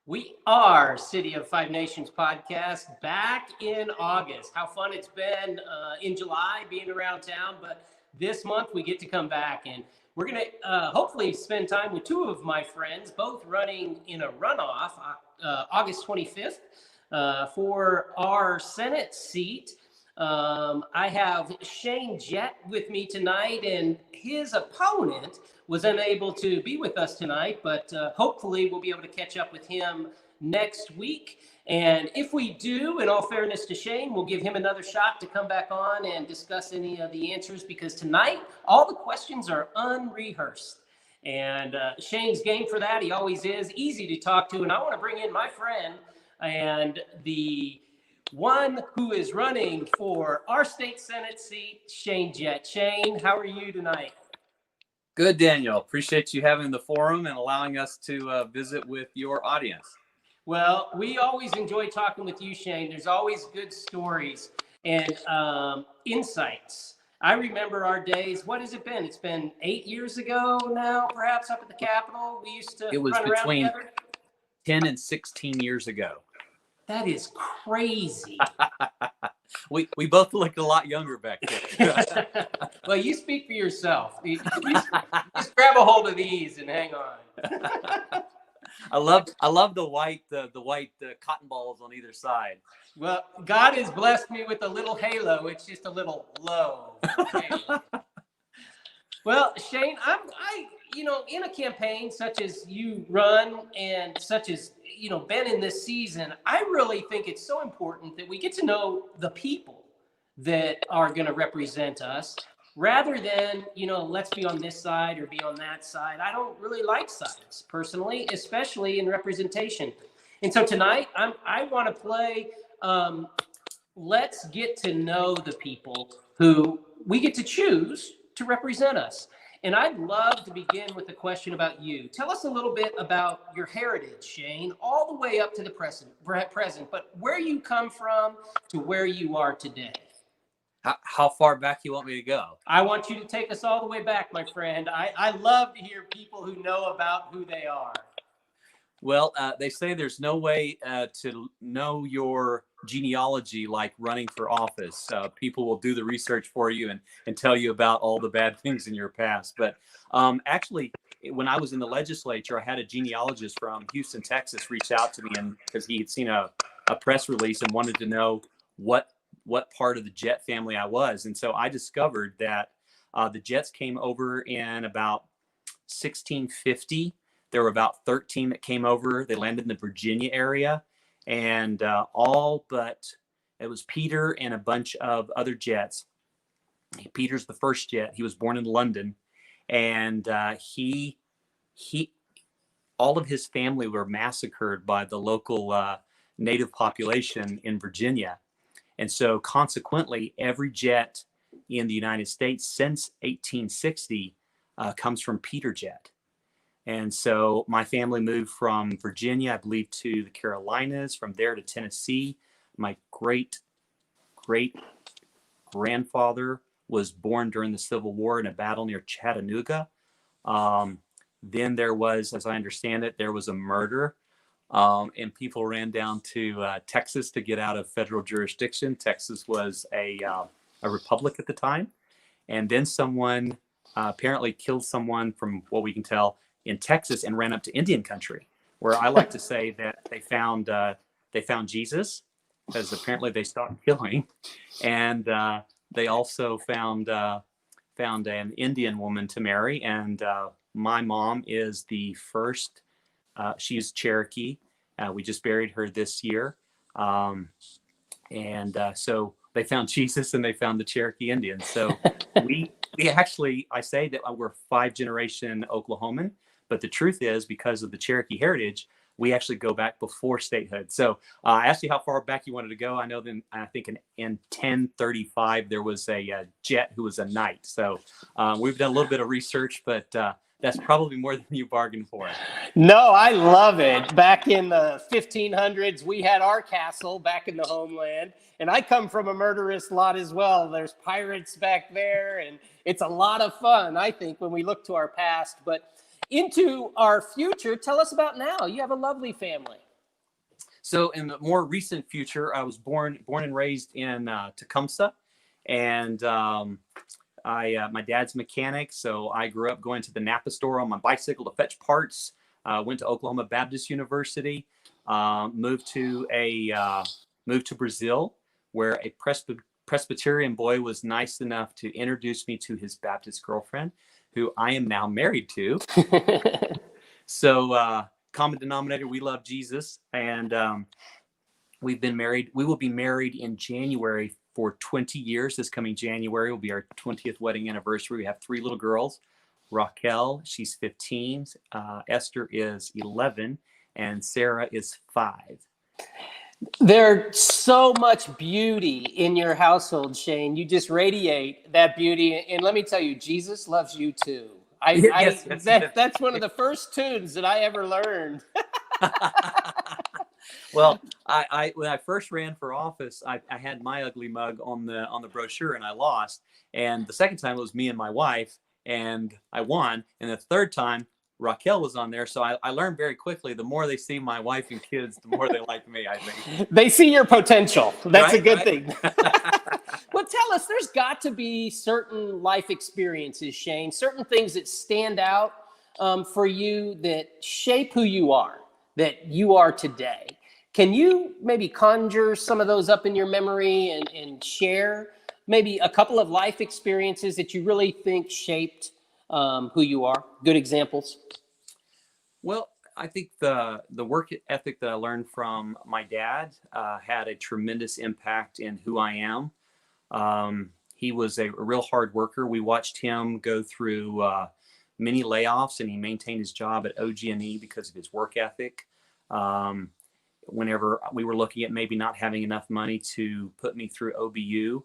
We are City of Five Nations podcast back in August. How fun it's been in July being around town, but this month we get to come back and we're going to hopefully spend time with two of my friends, both running in a runoff August 25th for our Senate seat. I have Shane Jett with me tonight, and his opponent was unable to be with us tonight, but hopefully we'll be able to catch up with him next week. And if we do, in all fairness to Shane, we'll give him another shot to come back on and discuss any of the answers, because tonight all the questions are unrehearsed. And Shane's game for that. He always is easy to talk to. And I want to bring in my friend and the one who is running for our state Senate seat, Shane Jett. Shane, how are you tonight? Good, Daniel. Appreciate you having the forum and allowing us to visit with your audience. Well, we always enjoy talking with you, Shane. There's always good stories and insights. I remember our days. What has it been? It's been 8 years ago now, perhaps, up at the Capitol. We used to run around together. It was between 10 and 16 years ago. That is crazy. We both looked a lot younger back then. Well, you speak for yourself. You just grab a hold of these and hang on. I love the white cotton balls on either side. Well, God has blessed me with a little halo. It's just a little low. Well, Shane, in a campaign such as you run and such as, been in this season, I really think it's so important that we get to know the people that are going to represent us rather than, let's be on this side or be on that side. I don't really like sides personally, especially in representation. And so tonight I want to play, let's get to know the people who we get to choose to represent us. And I'd love to begin with a question about you. Tell us a little bit about your heritage, Shane, all the way up to the present, but where you come from to where you are today. How far back you want me to go? I want you to take us all the way back, my friend. I love to hear people who know about who they are. Well, they say there's no way to know your genealogy like running for office. People will do the research for you and tell you about all the bad things in your past. But actually, when I was in the legislature, I had a genealogist from Houston, Texas, reach out to me because he had seen a press release and wanted to know what part of the Jett family I was. And so I discovered that the Jetts came over in about 1650. There were about 13 that came over. They landed in the Virginia area, and all but it was Peter and a bunch of other Jetts. Peter's the first Jett. He was born in London, and he all of his family were massacred by the local native population in Virginia. And so consequently, every Jett in the United States since 1860 comes from Peter Jett. And so my family moved from Virginia, I believe, to the Carolinas, from there to Tennessee. My great grandfather was born during the Civil War in a battle near Chattanooga. Then there was, as I understand it, there was a murder. And people ran down to Texas to get out of federal jurisdiction. Texas was a republic at the time. And then someone apparently killed someone, from what we can tell, in Texas, and ran up to Indian country, where I like to say that they found Jesus, because apparently they stopped killing. And they also found an Indian woman to marry. And my mom is the first. She's Cherokee. We just buried her this year. So they found Jesus and they found the Cherokee Indians. So we actually, I say that we're 5th-generation Oklahoman, but the truth is, because of the Cherokee heritage, we actually go back before statehood. So I asked you how far back you wanted to go. I know then, I think in 1035, there was a Jett who was a knight. So we've done a little bit of research, but that's probably more than you bargained for. No, I love it. Back in the 1500s, we had our castle back in the homeland, and I come from a murderous lot as well. There's pirates back there, and it's a lot of fun, I think, when we look to our past. But into our future, tell us about now. You have a lovely family. So in the more recent future, I was born and raised in Tecumseh, and my dad's a mechanic, so I grew up going to the Napa store on my bicycle to fetch parts. Went to Oklahoma Baptist University, moved to Brazil, where a Presbyterian boy was nice enough to introduce me to his Baptist girlfriend, who I am now married to. So common denominator, we love Jesus, and we've been married. We will be married in January for 20 years. This coming January will be our 20th wedding anniversary. We have 3 little girls. Raquel, she's 15. Esther is 11, and Sarah is 5. There's so much beauty in your household, Shane. You just radiate that beauty. And let me tell you, Jesus loves you too. Yes. That's one of the first tunes that I ever learned. Well, when I first ran for office, I had my ugly mug on the brochure, and I lost. And the second time it was me and my wife, and I won. And the third time, Raquel was on there. So I learned very quickly, the more they see my wife and kids, the more they like me, I think. They see your potential. That's Right, a good right. thing. Well, tell us, there's got to be certain life experiences, Shane, certain things that stand out for you that shape who you are today. Can you maybe conjure some of those up in your memory and share maybe a couple of life experiences that you really think shaped who you are? Good examples. Well, I think the work ethic that I learned from my dad had a tremendous impact in who I am. He was a real hard worker. We watched him go through many layoffs, and he maintained his job at OG&E because of his work ethic. Whenever we were looking at maybe not having enough money to put me through OBU,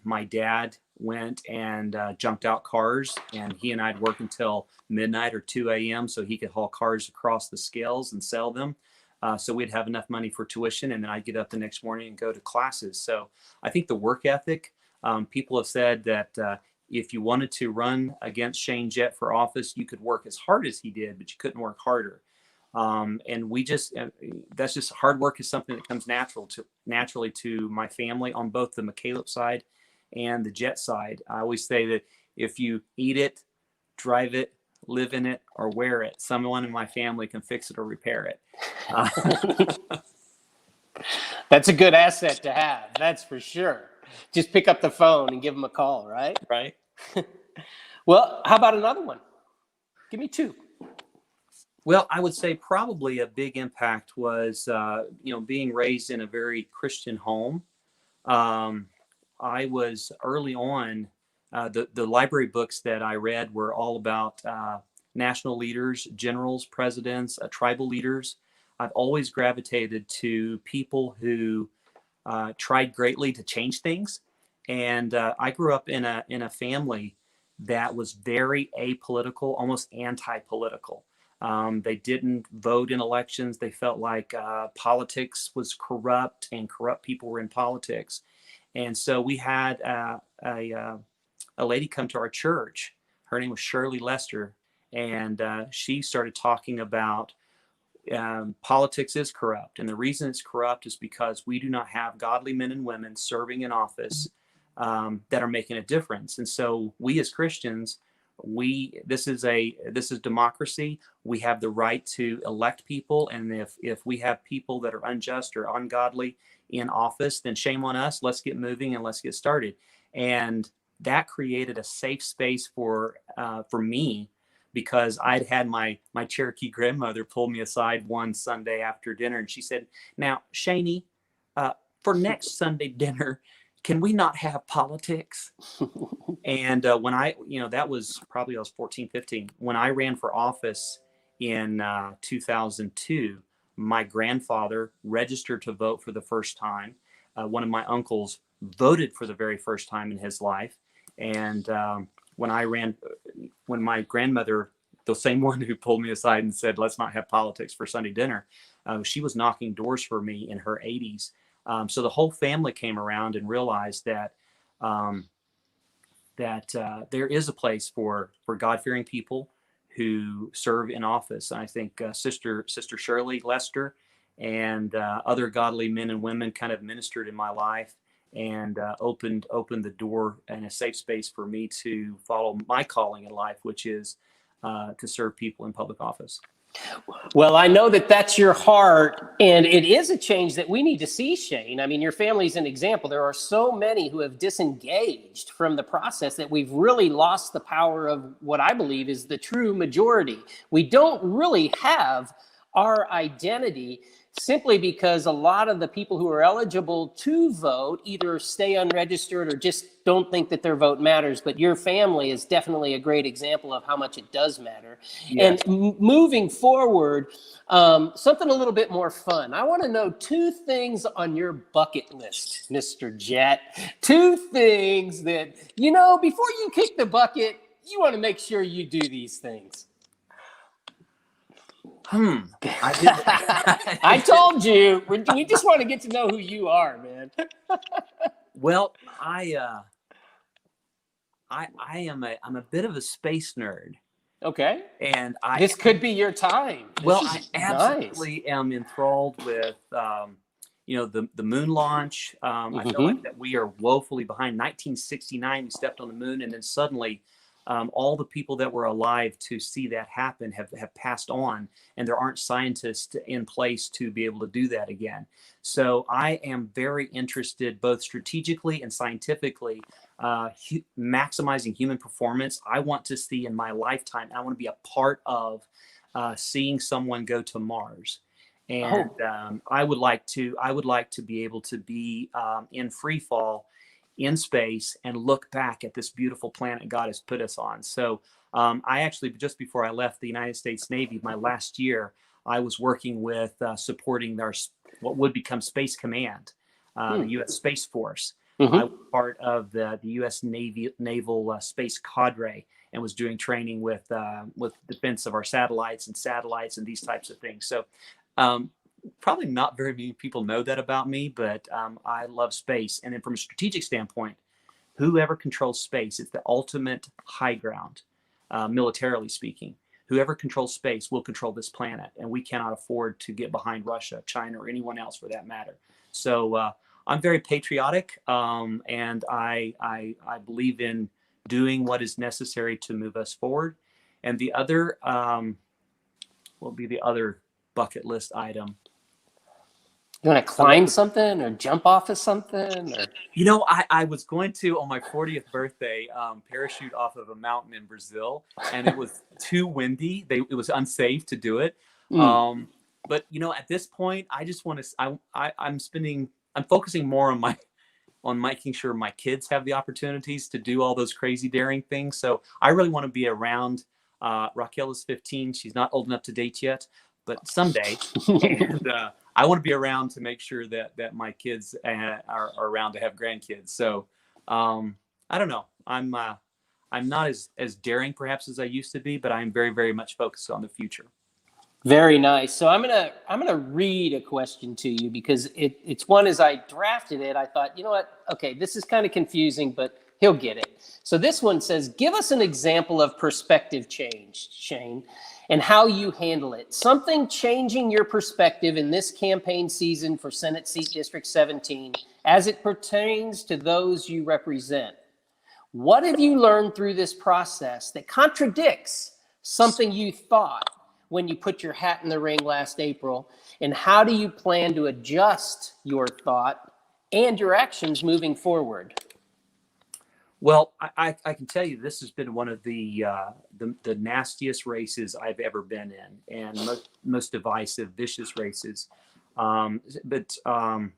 my dad went and junked out cars, and he and I'd work until midnight or 2 a.m. so he could haul cars across the scales and sell them. So we'd have enough money for tuition, and then I'd get up the next morning and go to classes. So I think the work ethic, people have said that if you wanted to run against Shane Jett for office, you could work as hard as he did, but you couldn't work harder. And that's just hard work is something that comes naturally to my family on both the McCaleb side and the Jett side. I always say that if you eat it, drive it, live in it, or wear it, someone in my family can fix it or repair it. That's a good asset to have. That's for sure. Just pick up the phone and give them a call, right? Right. Well, how about another one? Give me 2. Well, I would say probably a big impact was, being raised in a very Christian home. I was early on, the library books that I read were all about national leaders, generals, presidents, tribal leaders. I've always gravitated to people who tried greatly to change things. And I grew up in a family that was very apolitical, almost anti-political. They didn't vote in elections. They felt like politics was corrupt and corrupt people were in politics. And so we had a lady come to our church. Her name was Shirley Lester. And she started talking about politics is corrupt. And the reason it's corrupt is because we do not have godly men and women serving in office that are making a difference. And so we as Christians, this is democracy. We have the right to elect people, and if we have people that are unjust or ungodly in office, then shame on us. Let's get moving and let's get started. And that created a safe space for me, because I'd had my Cherokee grandmother pull me aside one Sunday after dinner, and she said, "Now, Shaney, for next Sunday dinner, can we not have politics?" And when that was probably I was 14, 15. When I ran for office in 2002, my grandfather registered to vote for the first time. One of my uncles voted for the very first time in his life. And when my grandmother, the same one who pulled me aside and said, "Let's not have politics for Sunday dinner," she was knocking doors for me in her 80s. So the whole family came around and realized that there is a place for God-fearing people who serve in office. And I think Sister Shirley Lester and other godly men and women kind of ministered in my life and opened the door and a safe space for me to follow my calling in life, which is to serve people in public office. Well, I know that that's your heart, and it is a change that we need to see, Shane. I mean, your family's an example. There are so many who have disengaged from the process that we've really lost the power of what I believe is the true majority. We don't really have our identity simply because a lot of the people who are eligible to vote either stay unregistered or just don't think that their vote matters. But your family is definitely a great example of how much it does matter. Yes. And moving forward, something a little bit more fun. I want to know 2 things on your bucket list, Mr. Jett. 2 things that, you know, before you kick the bucket, you want to make sure you do these things. I told you, we just want to get to know who you are, man. Well, I'm a bit of a space nerd. Okay. And this could be your time. I absolutely am enthralled with the moon launch. I feel like that we are woefully behind. 1969, we stepped on the moon, and then suddenly all the people that were alive to see that happen have passed on, and there aren't scientists in place to be able to do that again. So I am very interested, both strategically and scientifically, maximizing human performance. I want to see in my lifetime, I want to be a part of seeing someone go to Mars. And I would like to be able to be in free fall in space and look back at this beautiful planet God has put us on. So I actually, just before I left the United States Navy, my last year, I was working with supporting what would become Space Command, the U.S. Space Force. I was part of the U.S. Naval Space Cadre and was doing training with defense of our satellites and these types of things. So probably not very many people know that about me, but I love space. And then from a strategic standpoint, whoever controls space, it's the ultimate high ground, militarily speaking. Whoever controls space will control this planet, and we cannot afford to get behind Russia, China, or anyone else for that matter. So I'm very patriotic, and I believe in doing what is necessary to move us forward. And the other will be the other bucket list item. You want to climb something or jump off of something? Or... You know, I was going to, on my 40th birthday, parachute off of a mountain in Brazil, and it was too windy. It was unsafe to do it. But, you know, at this point, I just want to, I'm focusing more on making sure my kids have the opportunities to do all those crazy, daring things. So I really want to be around. Raquel is 15. She's not old enough to date yet, but someday. And I want to be around to make sure that my kids are around to have grandkids. So I don't know. I'm not as daring perhaps as I used to be, but I'm very, very much focused on the future. Very nice. So I'm gonna read a question to you because it's one, as I drafted it, I thought, you know what? Okay, this is kind of confusing, but he'll get it. So this one says, give us an example of perspective change, Shane, and how you handle it. Something changing your perspective in this campaign season for Senate Seat District 17 as it pertains to those you represent. What have you learned through this process that contradicts something you thought when you put your hat in the ring last April? And how do you plan to adjust your thought and your actions moving forward? Well, I can tell you this has been one of the nastiest races I've ever been in, and most divisive, vicious races. But you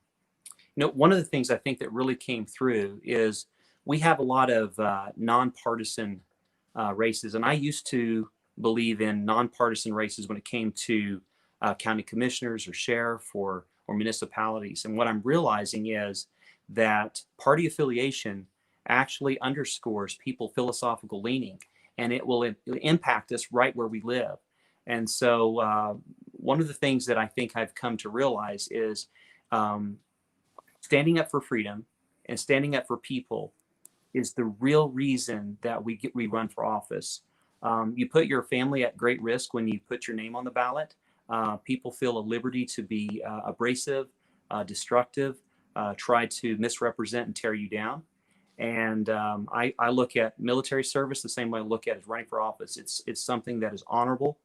know, one of the things I think that really came through is we have a lot of nonpartisan races, and I used to believe in nonpartisan races when it came to county commissioners or sheriff or municipalities. And what I'm realizing is that party affiliation actually underscores people's philosophical leaning, and it will impact us right where we live. And so one of the things that I think I've come to realize is standing up for freedom and standing up for people is the real reason that we run for office. You put your family at great risk when you put your name on the ballot. People feel a liberty to be abrasive, destructive, try to misrepresent and tear you down. And I look at military service the same way I look at as running for office. It's something that is honorable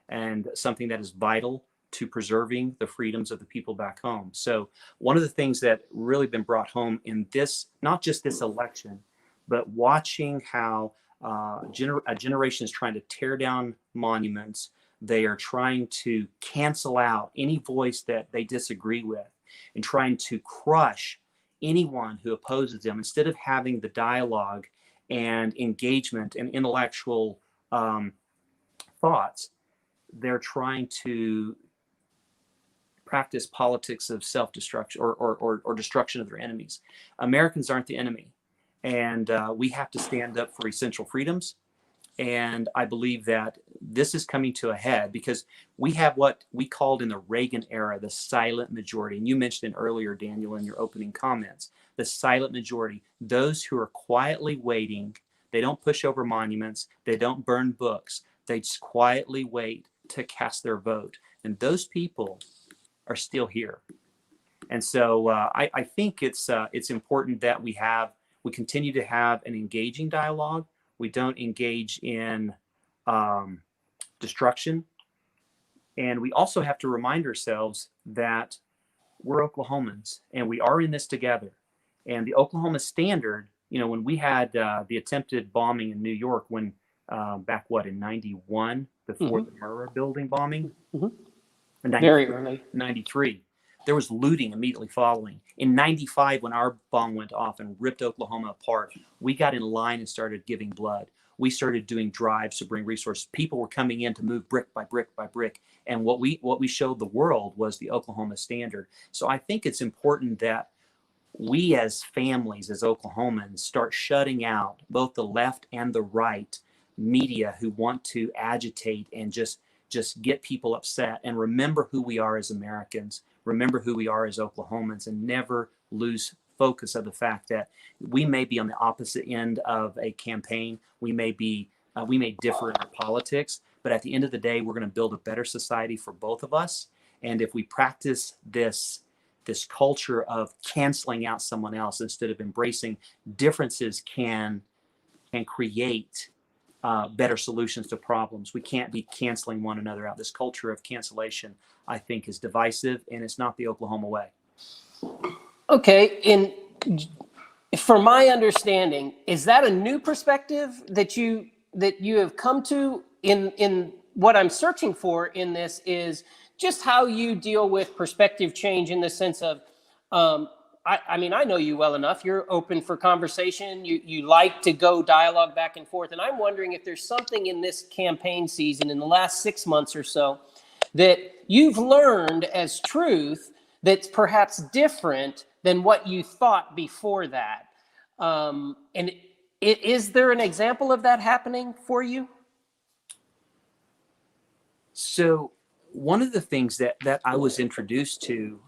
and something that is vital to preserving the freedoms of the people back home. So one of the things that really been brought home in this, not just this election, but watching how a generation is trying to tear down monuments. They are trying to cancel out any voice that they disagree with and trying to crush anyone who opposes them instead of having the dialogue and engagement and intellectual thoughts. They're trying to practice politics of self-destruction or destruction of their enemies. Americans aren't the enemy, and we have to stand up for essential freedoms. And I believe that this is coming to a head because we have what we called in the Reagan era the silent majority. And you mentioned it earlier, Daniel, in your opening comments, the silent majority, those who are quietly waiting. They don't push over monuments. They don't burn books. They just quietly wait to cast their vote. And those people are still here. And so I think it's important that we continue to have an engaging dialogue. We don't engage in destruction. And we also have to remind ourselves that we're Oklahomans and we are in this together. And the Oklahoma Standard, when we had the attempted bombing in New York, when back in 91, before the Murrah building bombing, very early, 93. There was looting immediately following. In 95, when our bomb went off and ripped Oklahoma apart, we got in line and started giving blood. We started doing drives to bring resources. People were coming in to move brick by brick by brick. And what we showed the world was the Oklahoma Standard. So I think it's important that we as families, as Oklahomans, start shutting out both the left and the right media who want to agitate and just get people upset, and remember who we are as Americans, remember who we are as Oklahomans, and never lose focus of the fact that we may be on the opposite end of a campaign. We may differ in our politics, but at the end of the day, we're going to build a better society for both of us. And if we practice this culture of canceling out someone else instead of embracing differences, can create better solutions to problems. We can't be canceling one another out. This culture of cancellation, I think, is divisive, and it's not the Oklahoma way. Okay, from my understanding, is that a new perspective that you have come to? In what I'm searching for in this is just how you deal with perspective change in the sense of, I mean, I know you well enough. You're open for conversation. You like to go dialogue back and forth. And I'm wondering if there's something in this campaign season in the last 6 months or so that you've learned as truth that's perhaps different than what you thought before that. And is there an example of that happening for you? So one of the things that I was introduced to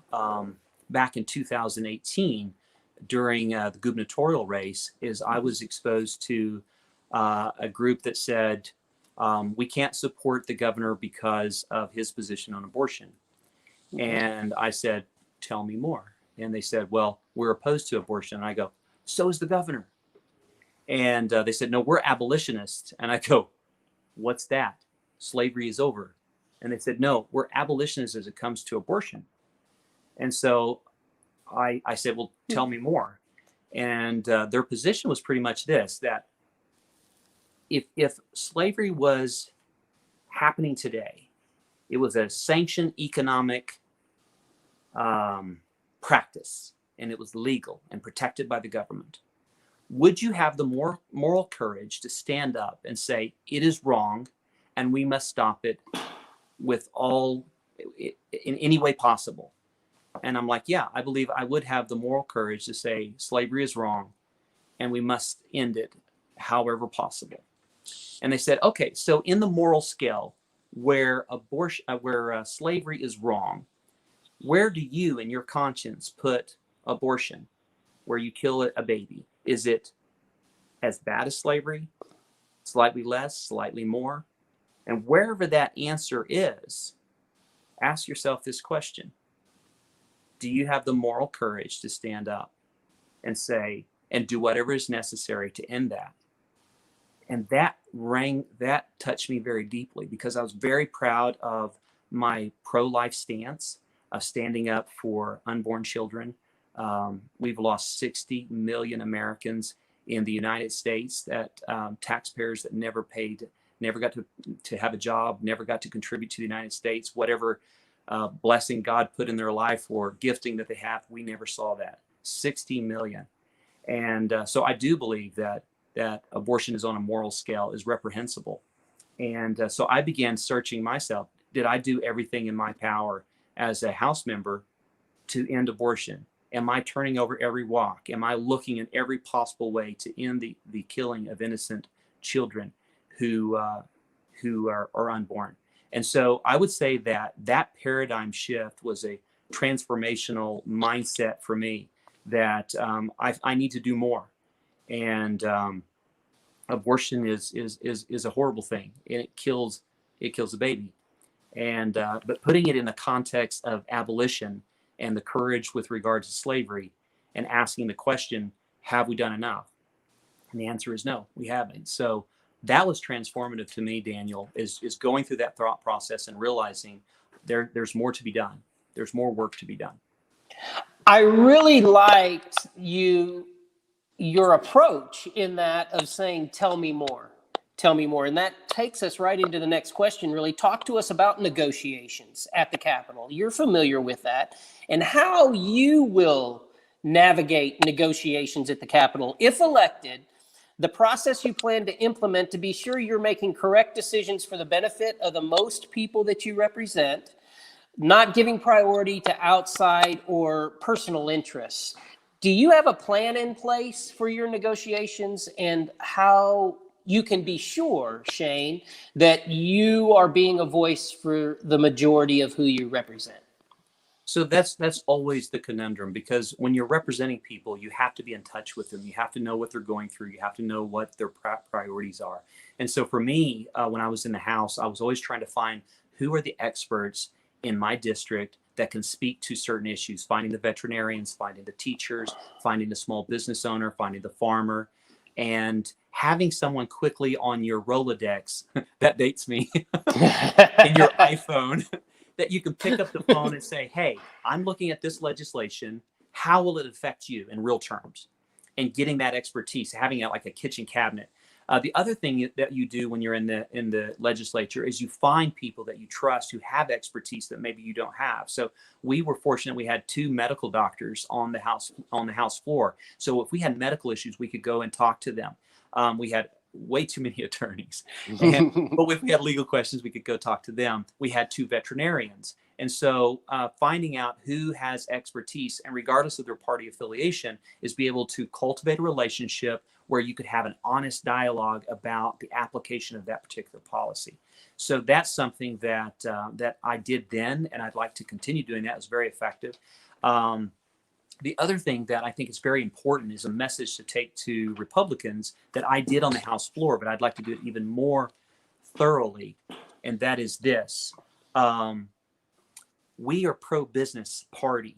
back in 2018 during the gubernatorial race is I was exposed to a group that said we can't support the governor because of his position on abortion. And I said, tell me more. And they said, well, we're opposed to abortion. And I go, so is the governor. And they said, no, we're abolitionists. And I go, what's that? Slavery is over. And they said, no, we're abolitionists as it comes to abortion. And so I said, well, tell me more. And their position was pretty much this, that if slavery was happening today, it was a sanctioned economic practice, and it was legal and protected by the government, would you have the moral courage to stand up and say, it is wrong and we must stop it in any way possible? And I'm like, yeah, I believe I would have the moral courage to say slavery is wrong and we must end it however possible. And they said, okay, so in the moral scale where slavery is wrong, where do you in your conscience put abortion, where you kill a baby? Is it as bad as slavery? Slightly less, slightly more? And wherever that answer is, ask yourself this question. Do you have the moral courage to stand up and say, and do whatever is necessary to end that? And that touched me very deeply, because I was very proud of my pro-life stance, standing up for unborn children. We've lost 60 million Americans in the United States, that taxpayers that never got to have a job, never got to contribute to the United States, whatever blessing God put in their life or gifting that they have, we never saw that. 60 million. And so I do believe that abortion is on a moral scale, is reprehensible. And so I began searching myself. Did I do everything in my power as a House member to end abortion? Am I turning over every rock? Am I looking in every possible way to end the killing of innocent children who are unborn? And so I would say that paradigm shift was a transformational mindset for me, that I need to do more. And abortion is a horrible thing, and it kills a baby. And but putting it in the context of abolition and the courage with regard to slavery, and asking the question, have we done enough? And the answer is no, we haven't. So that was transformative to me, Daniel, is going through that thought process and realizing there's more to be done. There's more work to be done. I really liked your approach in that of saying, tell me more. Tell me more. And that takes us right into the next question, really. Talk to us about negotiations at the Capitol. You're familiar with that, and how you will navigate negotiations at the Capitol. If elected, the process you plan to implement to be sure you're making correct decisions for the benefit of the most people that you represent, not giving priority to outside or personal interests. Do you have a plan in place for your negotiations, and how you can be sure, Shane, that you are being a voice for the majority of who you represent? So that's always the conundrum, because when you're representing people, you have to be in touch with them. You have to know what they're going through. You have to know what their priorities are. And so for me, when I was in the House, I was always trying to find who are the experts in my district that can speak to certain issues, finding the veterinarians, finding the teachers, finding the small business owner, finding the farmer, and having someone quickly on your Rolodex, that dates me, in your iPhone, that you can pick up the phone and say, hey, I'm looking at this legislation. How will it affect you in real terms? And getting that expertise, having it like a kitchen cabinet. The other thing that you do when you're in the legislature is you find people that you trust who have expertise that maybe you don't have. So we were fortunate; we had 2 medical doctors on the House floor. So if we had medical issues, we could go and talk to them. We had way too many attorneys, but if we had legal questions, we could go talk to them. We had 2 veterinarians. And so finding out who has expertise, and regardless of their party affiliation, is be able to cultivate a relationship where you could have an honest dialogue about the application of that particular policy. So that's something that I did then, and I'd like to continue doing that. It was very effective. The other thing that I think is very important is a message to take to Republicans that I did on the House floor, but I'd like to do it even more thoroughly, and that is this. We are pro-business party.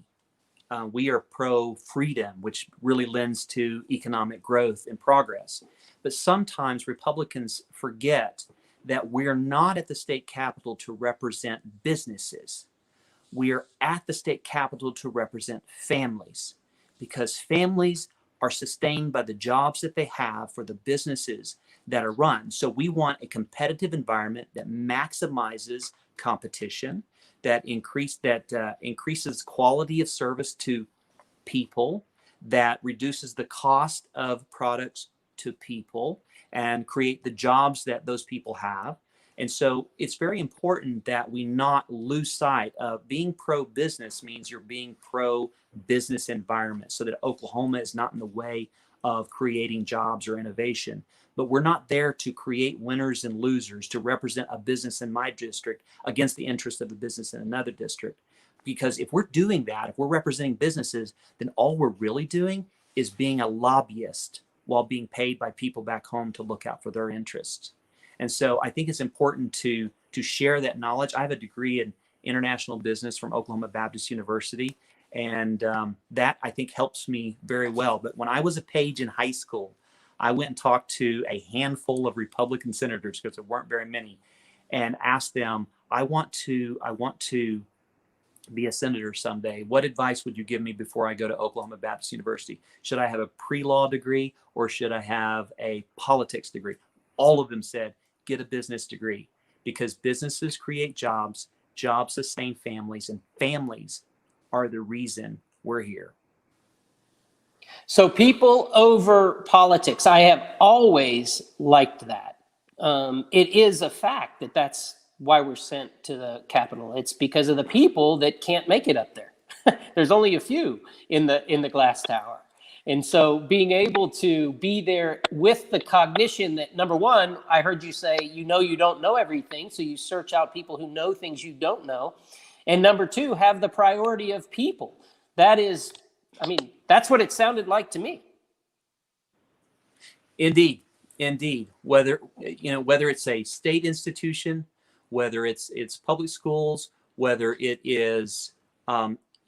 We are pro-freedom, which really lends to economic growth and progress. But sometimes Republicans forget that we're not at the state capitol to represent businesses. We are at the state capitol to represent families, because families are sustained by the jobs that they have for the businesses that are run. So we want a competitive environment that maximizes competition, that increases quality of service to people, that reduces the cost of products to people, and create the jobs that those people have. And so it's very important that we not lose sight of being pro-business means you're being pro-business environment, so that Oklahoma is not in the way of creating jobs or innovation. But we're not there to create winners and losers, to represent a business in my district against the interest of a business in another district. Because if we're doing that, if we're representing businesses, then all we're really doing is being a lobbyist while being paid by people back home to look out for their interests. And so I think it's important to share that knowledge. I have a degree international business from Oklahoma Baptist University. And that, I think, helps me very well. But when I was a page in high school, I went and talked to a handful of Republican senators, because there weren't very many, and asked them, I want to be a senator someday. What advice would you give me before I go to Oklahoma Baptist University? Should I have a pre-law degree, or should I have a politics degree? All of them said, get a business degree, because businesses create jobs, jobs sustain families, and families are the reason we're here. So people over politics, I have always liked that. It is a fact that that's why we're sent to the Capitol. It's because of the people that can't make it up there. There's only a few in the glass tower. And so being able to be there with the cognition that, number one, I heard you say, you don't know everything, so you search out people who know things you don't know. And number two, have the priority of people. That is, that's what it sounded like to me. Indeed. Whether it's a state institution, whether it's public schools, whether it is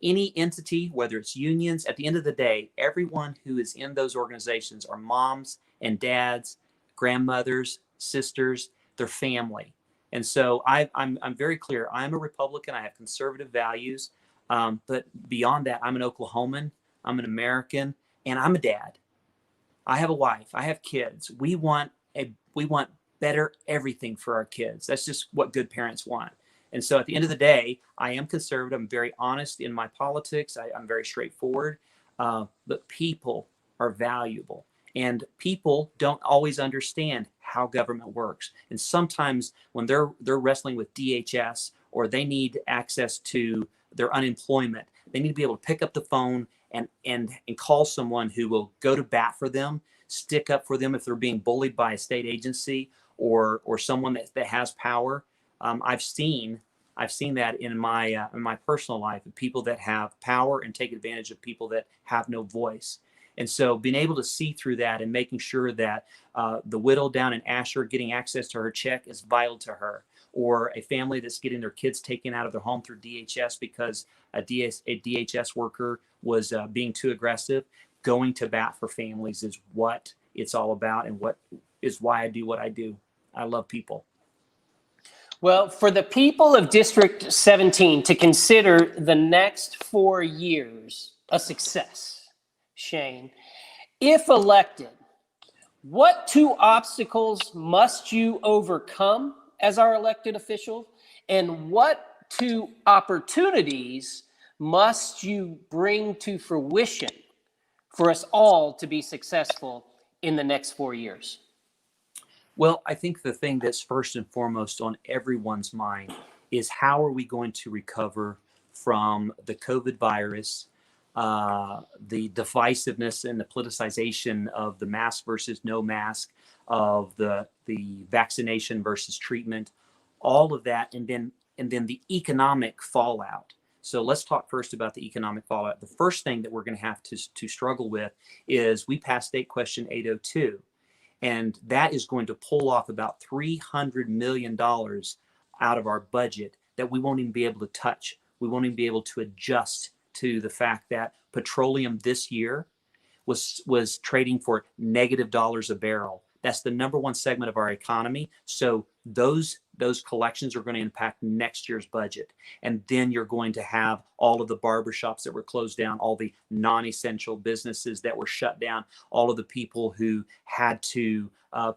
any entity, whether it's unions, at the end of the day, everyone who is in those organizations are moms and dads, grandmothers, sisters, their family. And so I'm very clear. I'm a Republican. I have conservative values. But beyond that, I'm an Oklahoman. I'm an American, and I'm a dad. I have a wife. I have kids. We want better everything for our kids. That's just what good parents want. And so at the end of the day, I am conservative. I'm very honest in my politics. I'm very straightforward. But people are valuable. And people don't always understand how government works. And sometimes when they're wrestling with DHS, or they need access to their unemployment, they need to be able to pick up the phone and call someone who will go to bat for them, stick up for them if they're being bullied by a state agency or someone that has power. I've seen that in my personal life, of people that have power and take advantage of people that have no voice. And so being able to see through that and making sure that the widow down in Asher getting access to her check is vital to her, or a family that's getting their kids taken out of their home through DHS because a DHS worker was being too aggressive. Going to bat for families is what it's all about, and what is why I do what I do. I love people. Well, for the people of District 17 to consider the next 4 years a success, Shane, if elected, what 2 obstacles must you overcome as our elected official, and what 2 opportunities must you bring to fruition for us all to be successful in the next 4 years? Well, I think the thing that's first and foremost on everyone's mind is, how are we going to recover from the COVID virus, the divisiveness and the politicization of the mask versus no mask, of the vaccination versus treatment, all of that, and then the economic fallout. So let's talk first about the economic fallout. The first thing that we're going to have to struggle with is, we passed State Question 802. And that is going to pull off about $300 million out of our budget that we won't even be able to touch. We won't even be able to adjust to the fact that petroleum this year was trading for -dollars a barrel. That's the number one segment of our economy. So those collections are going to impact next year's budget. And then you're going to have all of the barbershops that were closed down, all the non-essential businesses that were shut down, all of the people who had to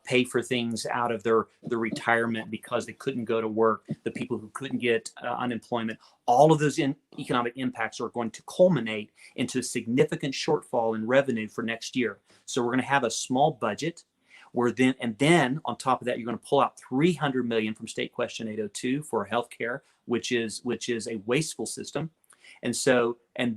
pay for things out of their retirement because they couldn't go to work, the people who couldn't get unemployment. All of those economic impacts are going to culminate into a significant shortfall in revenue for next year. So we're going to have a small budget. And then on top of that, you're going to pull out $300 million from State Question 802 for healthcare, which is a wasteful system. And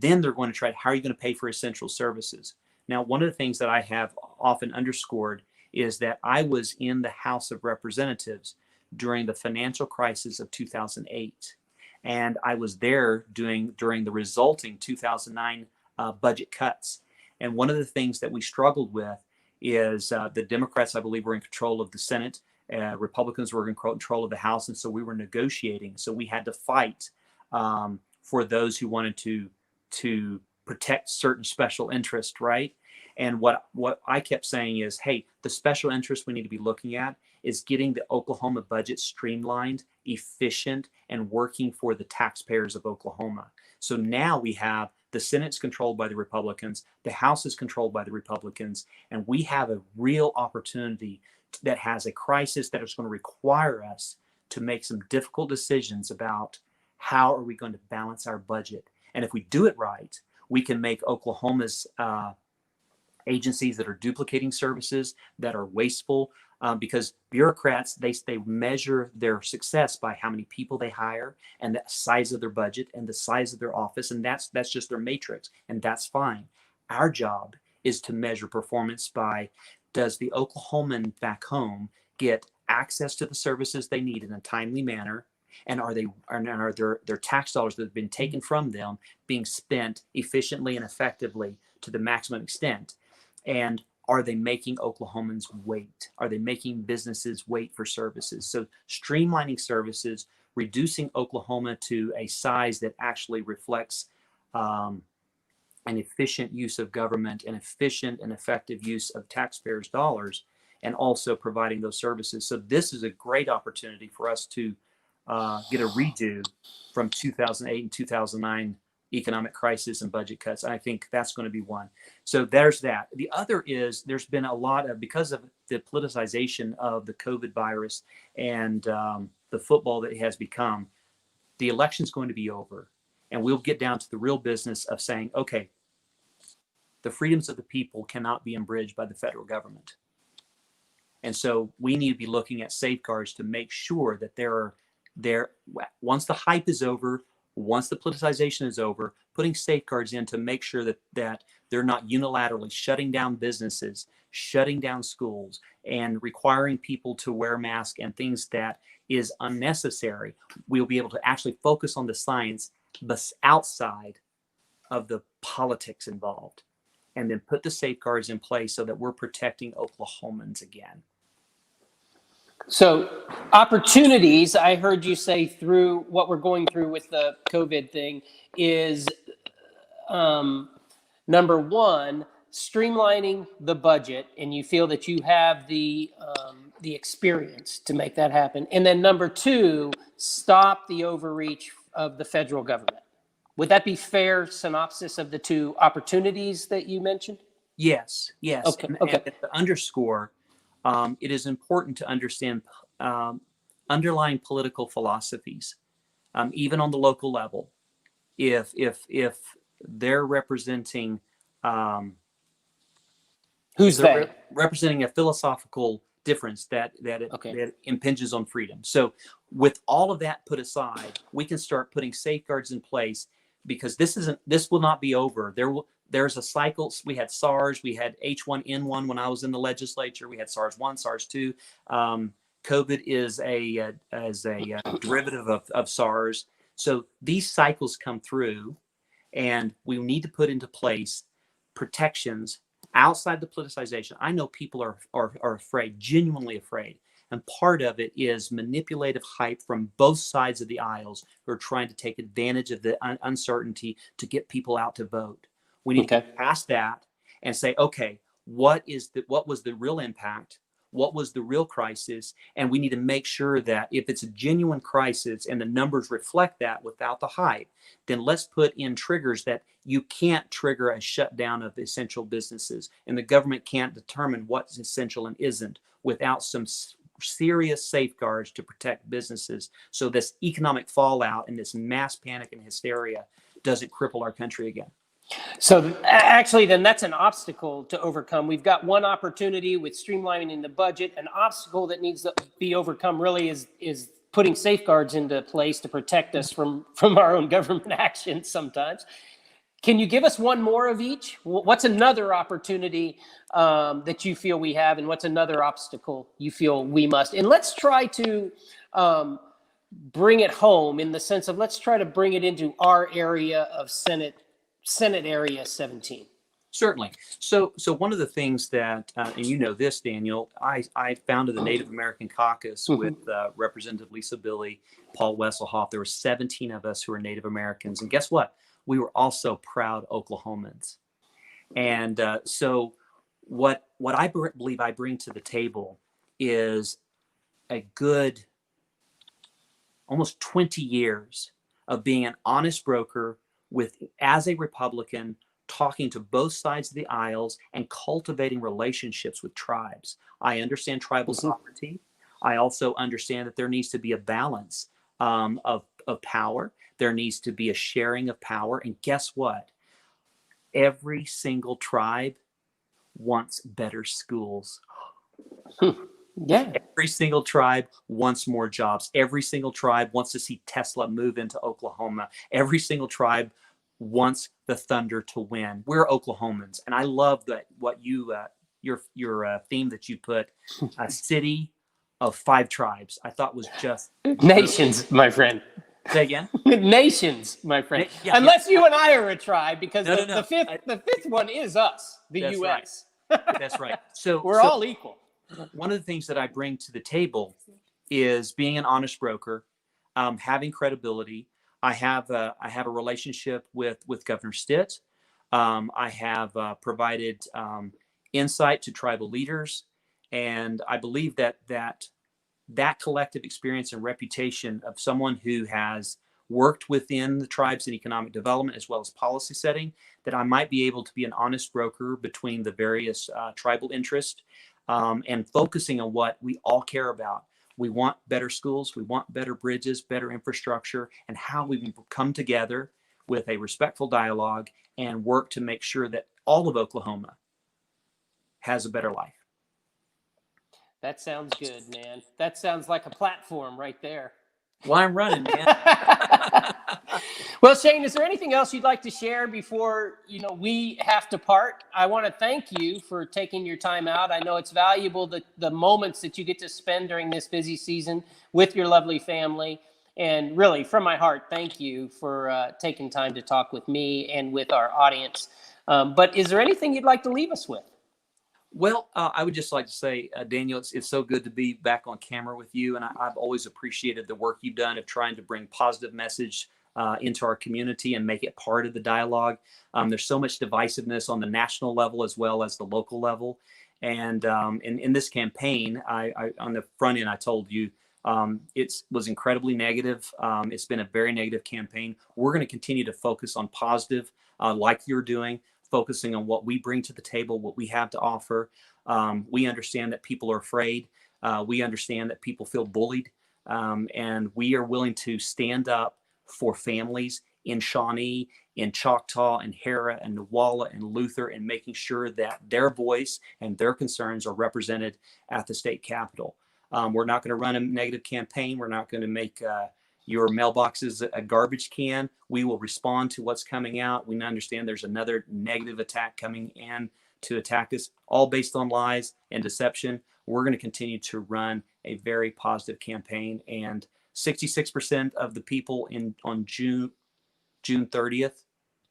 then they're going to try, how are you going to pay for essential services? Now, one of the things that I have often underscored is that I was in the House of Representatives during the financial crisis of 2008. And I was there during the resulting 2009 budget cuts. And one of the things that we struggled with is the Democrats, I believe, were in control of the Senate. Republicans were in control of the House. And so we were negotiating. So we had to fight for those who wanted to protect certain special interest, right? And what I kept saying is, hey, the special interest we need to be looking at is getting the Oklahoma budget streamlined, efficient, and working for the taxpayers of Oklahoma. So now we have the Senate's controlled by the Republicans, the House is controlled by the Republicans, and we have a real opportunity that has a crisis that is going to require us to make some difficult decisions about how are we going to balance our budget. And if we do it right, we can make Oklahoma's agencies that are duplicating services, that are wasteful, because bureaucrats, they measure their success by how many people they hire and the size of their budget and the size of their office, and that's just their matrix, and that's fine. Our job is to measure performance by, does the Oklahoman back home get access to the services they need in a timely manner, and are their tax dollars that have been taken from them being spent efficiently and effectively to the maximum extent? And are they making Oklahomans wait? Are they making businesses wait for services? So streamlining services, reducing Oklahoma to a size that actually reflects an efficient use of government, an efficient and effective use of taxpayers' dollars, and also providing those services. So this is a great opportunity for us to get a redo from 2008 and 2009 economic crisis and budget cuts. I think that's going to be one. So there's that. The other is, there's been a lot of, because of the politicization of the COVID virus and the football that it has become, the election's going to be over. And we'll get down to the real business of saying, okay, the freedoms of the people cannot be abridged by the federal government. And so we need to be looking at safeguards to make sure that once the hype is over, once the politicization is over, putting safeguards in to make sure that they're not unilaterally shutting down businesses, shutting down schools, and requiring people to wear masks and things that is unnecessary. We'll be able to actually focus on the science, but outside of the politics involved, and then put the safeguards in place so that we're protecting Oklahomans again. So opportunities, I heard you say, through what we're going through with the COVID thing, is number one, streamlining the budget, and you feel that you have the experience to make that happen. And then number two, stop the overreach of the federal government. Would that be fair synopsis of the two opportunities that you mentioned? Yes. Okay. And to underscore, it is important to understand underlying political philosophies, even on the local level. If they're representing, who's they? Representing a philosophical difference that impinges on freedom. So with all of that put aside, we can start putting safeguards in place, because this will not be over. There's a cycle. We had SARS, we had H1N1 when I was in the legislature. We had SARS-1, SARS-2. COVID is a derivative of SARS. So these cycles come through, and we need to put into place protections outside the politicization. I know people are afraid, genuinely afraid. And part of it is manipulative hype from both sides of the aisles who are trying to take advantage of the uncertainty to get people out to vote. We need to get past that and say, okay, what was the real impact? What was the real crisis? And we need to make sure that if it's a genuine crisis and the numbers reflect that without the hype, then let's put in triggers that you can't trigger a shutdown of essential businesses, and the government can't determine what's essential and isn't without some serious safeguards to protect businesses, so this economic fallout and this mass panic and hysteria doesn't cripple our country again. So actually, then that's an obstacle to overcome. We've got one opportunity with streamlining the budget. An obstacle that needs to be overcome really is putting safeguards into place to protect us from our own government actions sometimes. Can you give us one more of each? What's another opportunity that you feel we have, and what's another obstacle you feel we must? And let's try to bring it home in the sense of, let's try to bring it into our area of Senate Area 17. Certainly. So one of the things that, and you know this, Daniel, I founded the Native American Caucus with Representative Lisa Billy, Paul Wesselhoff. There were 17 of us who were Native Americans. And guess what? We were also proud Oklahomans. And so what I believe I bring to the table is a good almost 20 years of being an honest broker as a Republican, talking to both sides of the aisles and cultivating relationships with tribes. I understand tribal sovereignty. I also understand that there needs to be a balance of power. There needs to be a sharing of power. And guess what? Every single tribe wants better schools. Yeah. Every single tribe wants more jobs. Every single tribe wants to see Tesla move into Oklahoma. Every single tribe wants the Thunder to win. We're Oklahomans, and I love that what you your theme that you put, a city of 5 tribes. I thought was just Nations, my friend. Say again. Nations, my friend. Unless you and I are a tribe, because the fifth one is us, the U.S. Right. That's right. So we're all equal. One of the things that I bring to the table is being an honest broker, having credibility. I have a relationship with Governor Stitt. I have provided insight to tribal leaders, and I believe that collective experience and reputation of someone who has worked within the tribes in economic development as well as policy setting, that I might be able to be an honest broker between the various tribal interests. And focusing on what we all care about. We want better schools, we want better bridges, better infrastructure, and how we can come together with a respectful dialogue and work to make sure that all of Oklahoma has a better life. That sounds good, man. That sounds like a platform right there. Well, I'm running, man. Well, Shane, is there anything else you'd like to share before we have to part? I want to thank you for taking your time out. I know it's valuable, the moments that you get to spend during this busy season with your lovely family. And really, from my heart, thank you for taking time to talk with me and with our audience. But is there anything you'd like to leave us with? Well, I would just like to say, Daniel, it's so good to be back on camera with you. And I've always appreciated the work you've done of trying to bring positive message into our community and make it part of the dialogue. There's so much divisiveness on the national level as well as the local level. And in this campaign, I on the front end, I told you it was incredibly negative. It's been a very negative campaign. We're going to continue to focus on positive, like you're doing, focusing on what we bring to the table, what we have to offer. We understand that people are afraid. We understand that people feel bullied. And we are willing to stand up for families in Shawnee, in Choctaw, and Hara, and Newalla, and Luther, and making sure that their voice and their concerns are represented at the state capitol. We're not going to run a negative campaign. We're not going to make your mailboxes a garbage can. We will respond to what's coming out. We understand there's another negative attack coming in to attack us, all based on lies and deception. We're going to continue to run a very positive campaign. And 66% of the people on June 30th,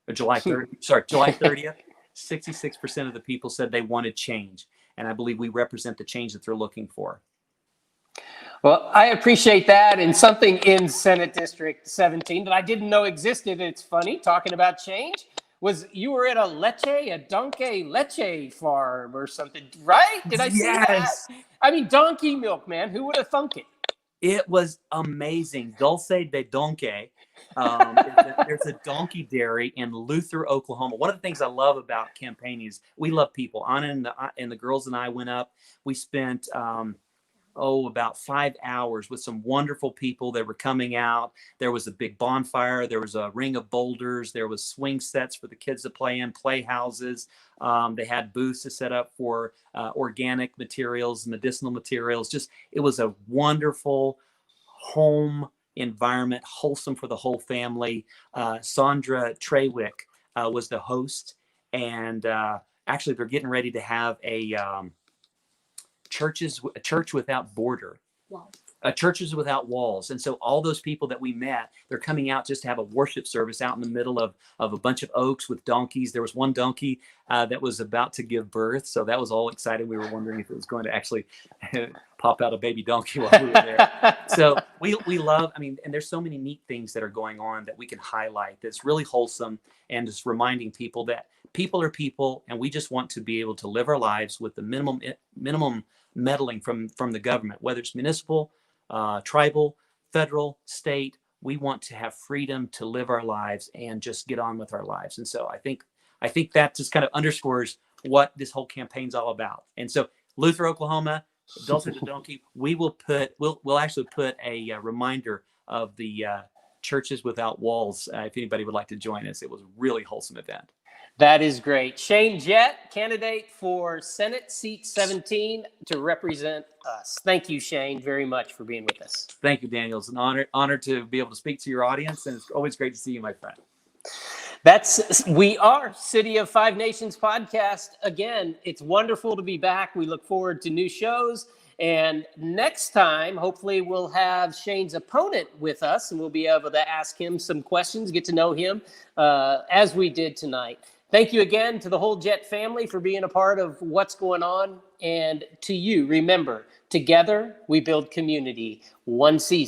or July 30th, 66% of the people said they wanted change. And I believe we represent the change that they're looking for. Well, I appreciate that. And something in Senate District 17 that I didn't know existed, it's funny, talking about change, was you were at a donkey leche farm or something, right? Did I see that? I mean, donkey milk, man. Who would have thunk it? It was amazing. Dulce de Donkey. There's a donkey dairy in Luther, Oklahoma. One of the things I love about campaigning is we love people. Anna and the girls and I went up. We spent about 5 hours with some wonderful people that were coming out. There was a big bonfire. There was a ring of boulders. There was swing sets for the kids to play in, playhouses. They had booths to set up for organic materials, medicinal materials. It was a wonderful home environment, wholesome for the whole family. Sandra Trewick was the host. And actually, they're getting ready to have a church without border. Churches Without Walls. And so all those people that we met, they're coming out just to have a worship service out in the middle of a bunch of oaks with donkeys. There was one donkey that was about to give birth. So that was all excited. We were wondering if it was going to actually pop out a baby donkey while we were there. So we love, I mean, and there's so many neat things that are going on that we can highlight that's really wholesome, and just reminding people that people are people, and we just want to be able to live our lives with the minimum meddling from the government, whether it's municipal, tribal, federal, state. We want to have freedom to live our lives and just get on with our lives. And so I think that just kind of underscores what this whole campaign's all about. And so Luther, Oklahoma, Dulce de Donkey, we'll actually put a reminder of the Churches Without Walls if anybody would like to join us. It was a really wholesome event. That is great. Shane Jett, candidate for Senate Seat 17 to represent us. Thank you, Shane, very much for being with us. Thank you, Daniel. It's an honor to be able to speak to your audience, and it's always great to see you, my friend. We are City of Five Nations podcast. Again, it's wonderful to be back. We look forward to new shows. And next time, hopefully, we'll have Shane's opponent with us, and we'll be able to ask him some questions, get to know him as we did tonight. Thank you again to the whole Jett family for being a part of what's going on. And to you, remember, together we build community, one season